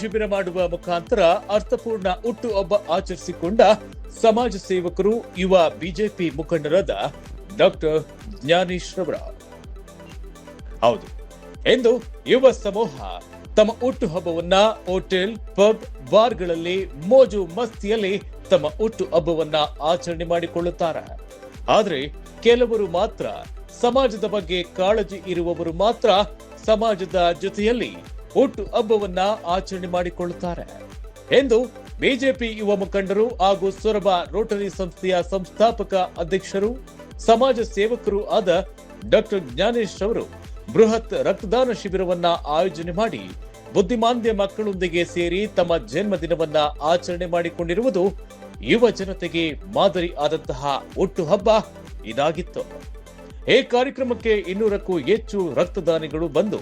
ಶಿಬಿರ ಮಾಡುವ ಮುಖಾಂತರ ಅರ್ಥಪೂರ್ಣ ಹುಟ್ಟುಹಬ್ಬ ಆಚರಿಸಿಕೊಂಡ ಸಮಾಜ ಸೇವಕರು ಯುವ ಬಿಜೆಪಿ ಮುಖಂಡರಾದ ಡಾಕ್ಟರ್ ಜ್ಞಾನೇಶ್ ರವರ. ಹೌದು, ಎಂದು ಯುವ ಸಮೂಹ ತಮ್ಮ ಹುಟ್ಟುಹಬ್ಬವನ್ನ ಹೋಟೆಲ್, ಪಬ್, ಬಾರ್ಗಳಲ್ಲಿ ಮೋಜು ಮಸ್ತಿಯಲ್ಲಿ ತಮ್ಮ ಹುಟ್ಟುಹಬ್ಬವನ್ನ ಆಚರಣೆ ಮಾಡಿಕೊಳ್ಳುತ್ತಾರೆ. ಆದ್ರೆ ಕೆಲವರು ಮಾತ್ರ, ಸಮಾಜದ ಬಗ್ಗೆ ಕಾಳಜಿ ಇರುವವರು ಮಾತ್ರ ಸಮಾಜದ ಜೊತೆಯಲ್ಲಿ ಹುಟ್ಟು ಹಬ್ಬವನ್ನ ಆಚರಣೆ ಮಾಡಿಕೊಳ್ಳುತ್ತಾರೆ ಎಂದು ಬಿಜೆಪಿ ಯುವ ಮುಖಂಡರು ಹಾಗೂ ಸೊರಬ ರೋಟರಿ ಸಂಸ್ಥೆಯ ಸಂಸ್ಥಾಪಕ ಅಧ್ಯಕ್ಷರು, ಸಮಾಜ ಸೇವಕರು ಆದ ಡಾಕ್ಟರ್ ಜ್ಞಾನೇಶ್ ಅವರು ಬೃಹತ್ ರಕ್ತದಾನ ಶಿಬಿರವನ್ನ ಆಯೋಜನೆ ಮಾಡಿ ಬುದ್ಧಿಮಾಂದ್ಯ ಮಕ್ಕಳೊಂದಿಗೆ ಸೇರಿ ತಮ್ಮ ಜನ್ಮದಿನವನ್ನ ಆಚರಣೆ ಮಾಡಿಕೊಂಡಿರುವುದು ಯುವ ಜನತೆಗೆ ಮಾದರಿ ಆದಂತಹ ಹುಟ್ಟುಹಬ್ಬ ಇದಾಗಿತ್ತು. ಈ ಕಾರ್ಯಕ್ರಮಕ್ಕೆ 200ಕ್ಕೂ ಹೆಚ್ಚು ರಕ್ತದಾನಿಗಳು ಬಂದು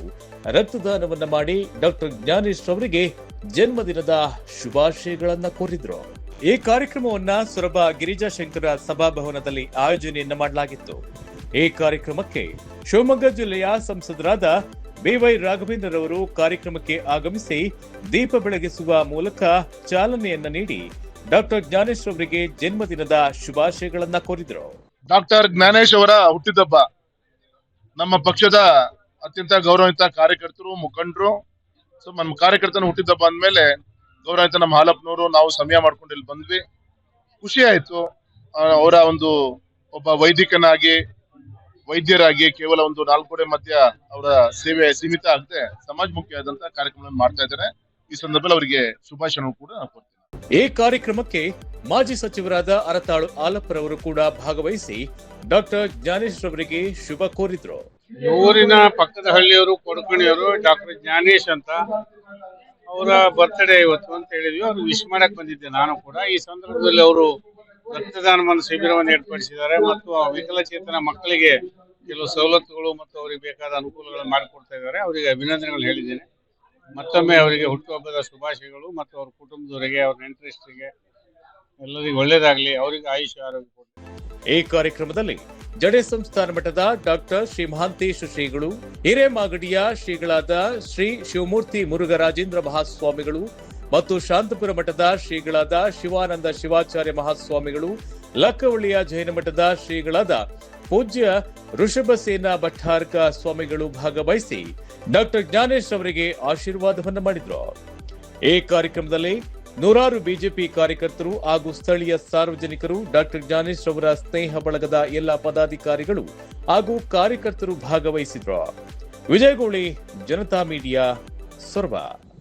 ರಕ್ತದಾನವನ್ನ ಮಾಡಿ ಡಾಕ್ಟರ್ ಜ್ಞಾನೇಶ್ ಅವರಿಗೆ ಜನ್ಮದಿನದ ಶುಭಾಶಯಗಳನ್ನ ಕೋರಿದ್ರು. ಈ ಕಾರ್ಯಕ್ರಮವನ್ನ ಸೊರಬ ಗಿರಿಜಾಶಂಕರ ಸಭಾಭವನದಲ್ಲಿ ಆಯೋಜನೆಯನ್ನ ಮಾಡಲಾಗಿತ್ತು. ಈ ಕಾರ್ಯಕ್ರಮಕ್ಕೆ ಶಿವಮೊಗ್ಗ ಜಿಲ್ಲೆಯ ಸಂಸದರಾದ ಬಿವೈ ರಾಘವೇಂದ್ರರವರು ಕಾರ್ಯಕ್ರಮಕ್ಕೆ ಆಗಮಿಸಿ ದೀಪ ಬೆಳಗಿಸುವ ಮೂಲಕ ಚಾಲನೆಯನ್ನ ನೀಡಿ ಡಾಕ್ಟರ್ ಜ್ಞಾನೇಶ್ ಅವರಿಗೆ ಜನ್ಮದಿನದ ಶುಭಾಶಯಗಳನ್ನ ಕೋರಿದರು. ಡಾಕ್ಟರ್ ಜ್ಞಾನೇಶ್ ಅವರ ಹುಟ್ಟಿದಬ್ಬ ನಮ್ಮ ಪಕ್ಷದ ಅತ್ಯಂತ ಗೌರವಿತ ಕಾರ್ಯಕರ್ತರು, ಮುಖಂಡರು. ನಮ್ಮ ಕಾರ್ಯಕರ್ತನ ಹುಟ್ಟಿದಬ್ಬ ಅಂದ್ಮೇಲೆ ಗೌರವಿತ ನಮ್ಮ ಹಾಲಪ್ಪನವರು ನಾವು ಸಮಯ ಮಾಡ್ಕೊಂಡು ಇಲ್ಲಿ ಬಂದ್ವಿ. ಖುಷಿ ಆಯ್ತು. ಅವರ ಒಬ್ಬ ವೈದ್ಯರಾಗಿ ಕೇವಲ 4 ಗೋಡೆ ಮಧ್ಯ ಅವರ ಸೇವೆ ಸೀಮಿತ ಆಗದೆ ಸಮಾಜಮುಖಿಯಾದಂತಹ ಕಾರ್ಯಕ್ರಮ ಮಾಡ್ತಾ ಇದ್ದಾರೆ. ಈ ಸಂದರ್ಭದಲ್ಲಿ ಅವರಿಗೆ ಶುಭಾಶಯಗಳನ್ನು ಕೂಡ ಕೊಡ್ತೀನಿ. ಈ ಕಾರ್ಯಕ್ರಮಕ್ಕೆ ಮಾಜಿ ಸಚಿವರಾದ ಅರತಾಳು ಆಲಪ್ಪರವರು ಕೂಡ ಭಾಗವಹಿಸಿ ಡಾಕ್ಟರ್ ಜ್ಞಾನೇಶ್ ಅವರಿಗೆ ಶುಭ ಕೋರಿದ್ರು. ಊರಿನ ಪಕ್ಕದ ಹಳ್ಳಿಯವರು, ಕೊಡಕಣಿಯವರು ಡಾಕ್ಟರ್ ಜ್ಞಾನೇಶ್ ಅಂತ ಅವರ ಬರ್ತ್ಡೇ ಇವತ್ತು ಅಂತ ಹೇಳಿದ್ವಿ. ಅವ್ರು ವಿಶ್ ಮಾಡಕ್ ಬಂದಿದ್ದೆ ನಾನು ಕೂಡ. ಈ ಸಂದರ್ಭದಲ್ಲಿ ಅವರು ರಕ್ತದಾನ ಶಿಬಿರವನ್ನು ಏರ್ಪಡಿಸಿದ್ದಾರೆ ಮತ್ತು ವಿಕಲಚೇತನ ಮಕ್ಕಳಿಗೆ ಕೆಲವು ಸವಲತ್ತುಗಳು ಮತ್ತು ಅವರಿಗೆ ಬೇಕಾದ ಅನುಕೂಲಗಳನ್ನು ಮಾಡಿಕೊಡ್ತಾ ಇದ್ದಾರೆ. ಅವರಿಗೆ ಅಭಿನಂದನೆಗಳು ಹೇಳಿದ್ದೇನೆ. ಮತ್ತೊಮ್ಮೆ ಅವರಿಗೆ ಹುಟ್ಟುಹಬ್ಬದ ಶುಭಾಶಯಗಳು ಮತ್ತು ಅವ್ರ ಕುಟುಂಬದವರಿಗೆ, ಅವ್ರ ನೆಂಟರಿಷ್ಟರಿಗೆ ಎಲ್ಲರಿಗೂ ಒಳ್ಳೇದಾಗ್ಲಿ, ಅವರಿಗೆ ಆಯುಷ್ಯ ಆರೋಗ್ಯ ಕೊಡ್ಲಿ. ಈ ಕಾರ್ಯಕ್ರಮದಲ್ಲಿ ಜಡೆ ಸಂಸ್ಥಾನ ಮಠದ ಡಾಕ್ಟರ್ ಶ್ರೀ ಮಹಾಂತೇಶ ಶ್ರೀಗಳು, ಹಿರೇಮಾಗಡಿಯ ಶ್ರೀಗಳಾದ ಶ್ರೀ ಶಿವಮೂರ್ತಿ ಮುರುಘರಾಜೇಂದ್ರ ಮಹಾಸ್ವಾಮಿಗಳು ಮತ್ತು ಶಾಂತಪುರ ಮಠದ ಶ್ರೀಗಳಾದ ಶಿವಾನಂದ ಶಿವಾಚಾರ್ಯ ಮಹಾಸ್ವಾಮಿಗಳು, ಲಕ್ಕವಳ್ಳಿಯ ಜೈನ ಮಠದ ಶ್ರೀಗಳಾದ ಪೂಜ್ಯ ಋಷಭಸೇನ ಭಟ್ಟಾರ್ಕ ಸ್ವಾಮಿಗಳು ಭಾಗವಹಿಸಿ ಡಾಕ್ಟರ್ ಜ್ಞಾನೇಶ್ ಅವರಿಗೆ ಆಶೀರ್ವಾದವನ್ನ ಮಾಡಿದ್ರು. ಈ ಕಾರ್ಯಕ್ರಮದಲ್ಲಿ ನೂರಾರು ಬಿಜೆಪಿ ಕಾರ್ಯಕರ್ತರು ಹಾಗೂ ಸ್ಥಳೀಯ ಸಾರ್ವಜನಿಕರು, ಡಾಕ್ಟರ್ ಜ್ಞಾನೇಶ್ ಅವರ ಸ್ನೇಹ ಬಳಗದ ಎಲ್ಲ ಪದಾಧಿಕಾರಿಗಳು ಹಾಗೂ ಕಾರ್ಯಕರ್ತರು ಭಾಗವಹಿಸಿದ್ರು. ವಿಜಯಗೌಳಿ, ಜನತಾ ಮೀಡಿಯಾ, ಸೊರಬ.